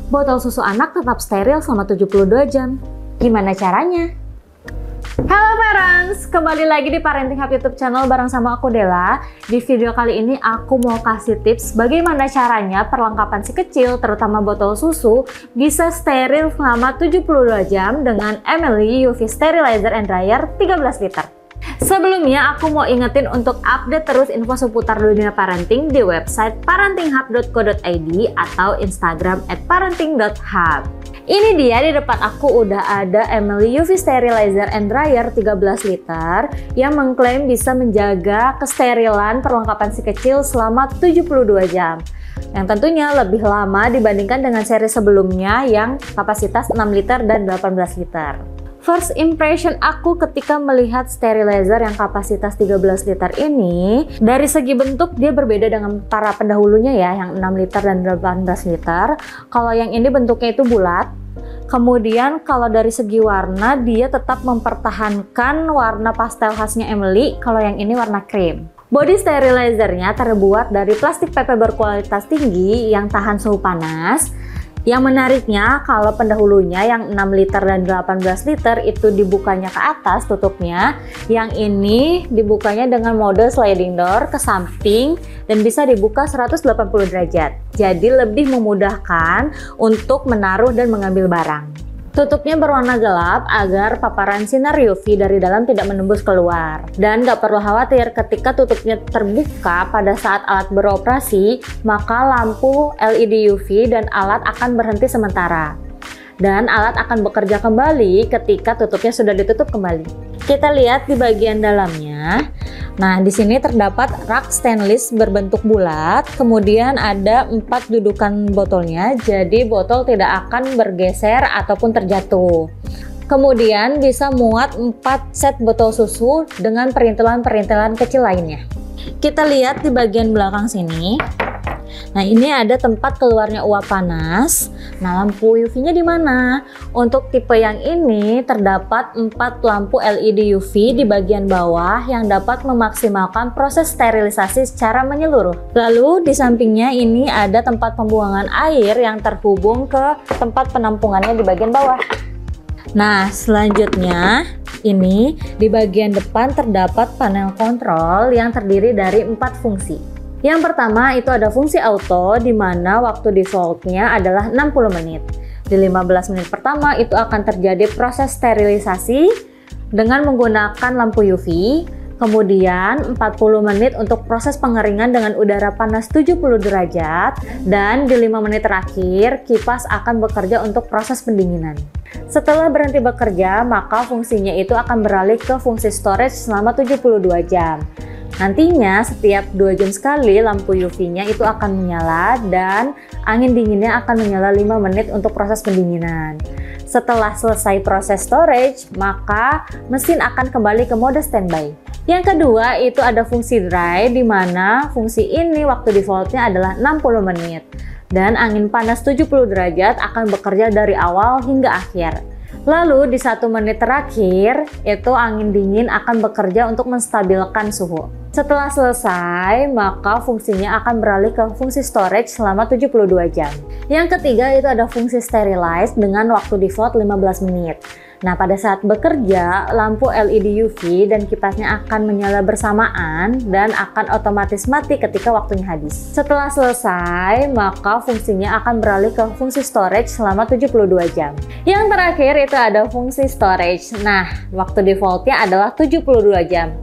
botol susu anak tetap steril selama 72 jam. Gimana caranya? Halo parents, kembali lagi di Parenting Hub YouTube channel bareng sama aku Della. Di video kali ini aku mau kasih tips bagaimana caranya perlengkapan si kecil, terutama botol susu, bisa steril selama 72 jam dengan Emily UV Sterilizer and Dryer 13 liter. Sebelumnya aku mau ingetin untuk update terus info seputar dunia parenting di website parentinghub.co.id atau Instagram @parenting.hub. Ini dia, di depan aku udah ada Emily UV Sterilizer and Dryer 13 liter yang mengklaim bisa menjaga kesterilan perlengkapan si kecil selama 72 jam. Yang tentunya lebih lama dibandingkan dengan seri sebelumnya yang kapasitas 6 liter dan 18 liter. First impression aku ketika melihat sterilizer yang kapasitas 13 liter ini, dari segi bentuk dia berbeda dengan para pendahulunya ya, yang 6 liter dan 18 liter. Kalau yang ini bentuknya itu bulat. Kemudian kalau dari segi warna dia tetap mempertahankan warna pastel khasnya Emily, kalau yang ini warna krim. Body sterilizernya terbuat dari plastik PP berkualitas tinggi yang tahan suhu panas. Yang menariknya, kalau pendahulunya yang 6 liter dan 18 liter itu dibukanya ke atas tutupnya, yang ini dibukanya dengan mode sliding door ke samping dan bisa dibuka 180 derajat. Jadi lebih memudahkan untuk menaruh dan mengambil barang. Tutupnya berwarna gelap agar paparan sinar UV dari dalam tidak menembus keluar. Dan gak perlu khawatir ketika tutupnya terbuka pada saat alat beroperasi, maka lampu LED UV dan alat akan berhenti sementara. Dan alat akan bekerja kembali ketika tutupnya sudah ditutup kembali. Kita lihat di bagian dalamnya. Nah, di sini terdapat rak stainless berbentuk bulat, kemudian ada 4 dudukan botolnya, jadi botol tidak akan bergeser ataupun terjatuh. Kemudian bisa muat 4 set botol susu dengan perintilan-perintilan kecil lainnya. Kita lihat di bagian belakang sini. Nah, ini ada tempat keluarnya uap panas. Nah, lampu UV-nya di mana? Untuk tipe yang ini terdapat 4 lampu LED UV di bagian bawah yang dapat memaksimalkan proses sterilisasi secara menyeluruh. Lalu di sampingnya ini ada tempat pembuangan air yang terhubung ke tempat penampungannya di bagian bawah. Nah, selanjutnya ini di bagian depan terdapat panel kontrol yang terdiri dari 4 fungsi. Yang pertama itu ada fungsi auto, di mana waktu defaultnya adalah 60 menit. Di 15 menit pertama itu akan terjadi proses sterilisasi dengan menggunakan lampu UV. Kemudian 40 menit untuk proses pengeringan dengan udara panas 70 derajat. Dan di 5 menit terakhir kipas akan bekerja untuk proses pendinginan. Setelah berhenti bekerja, maka fungsinya itu akan beralih ke fungsi storage selama 72 jam. Nantinya setiap 2 jam sekali lampu UV-nya itu akan menyala dan angin dinginnya akan menyala 5 menit untuk proses pendinginan. Setelah selesai proses storage, maka mesin akan kembali ke mode standby. Yang kedua itu ada fungsi dry, di mana fungsi ini waktu defaultnya adalah 60 menit. Dan angin panas 70 derajat akan bekerja dari awal hingga akhir. Lalu di 1 menit terakhir itu angin dingin akan bekerja untuk menstabilkan suhu. Setelah selesai, maka fungsinya akan beralih ke fungsi storage selama 72 jam. Yang ketiga itu ada fungsi sterilize dengan waktu default 15 menit. Nah, pada saat bekerja, lampu LED UV dan kipasnya akan menyala bersamaan dan akan otomatis mati ketika waktunya habis. Setelah selesai, maka fungsinya akan beralih ke fungsi storage selama 72 jam. Yang terakhir itu ada fungsi storage. Nah, waktu defaultnya adalah 72 jam.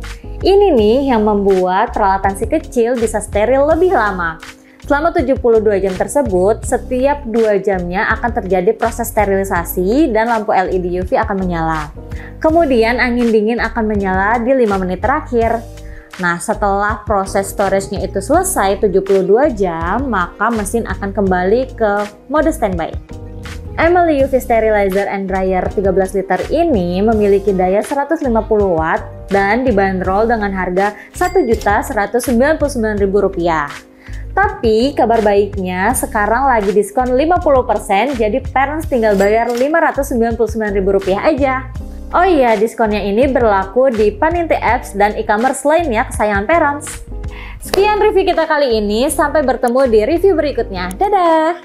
Ini nih yang membuat peralatan si kecil bisa steril lebih lama. Selama 72 jam tersebut, setiap 2 jamnya akan terjadi proses sterilisasi dan lampu LED UV akan menyala. Kemudian angin dingin akan menyala di 5 menit terakhir. Nah, setelah proses storage-nya itu selesai 72 jam, maka mesin akan kembali ke mode standby. Emily UV Sterilizer and Dryer 13 liter ini memiliki daya 150 watt dan dibanderol dengan harga Rp1.199.000. Tapi kabar baiknya sekarang lagi diskon 50%, jadi parents tinggal bayar Rp599.000 aja. Oh iya, diskonnya ini berlaku di Paninti Apps dan e-commerce lainnya kesayangan parents. Sekian review kita kali ini, sampai bertemu di review berikutnya. Dadah!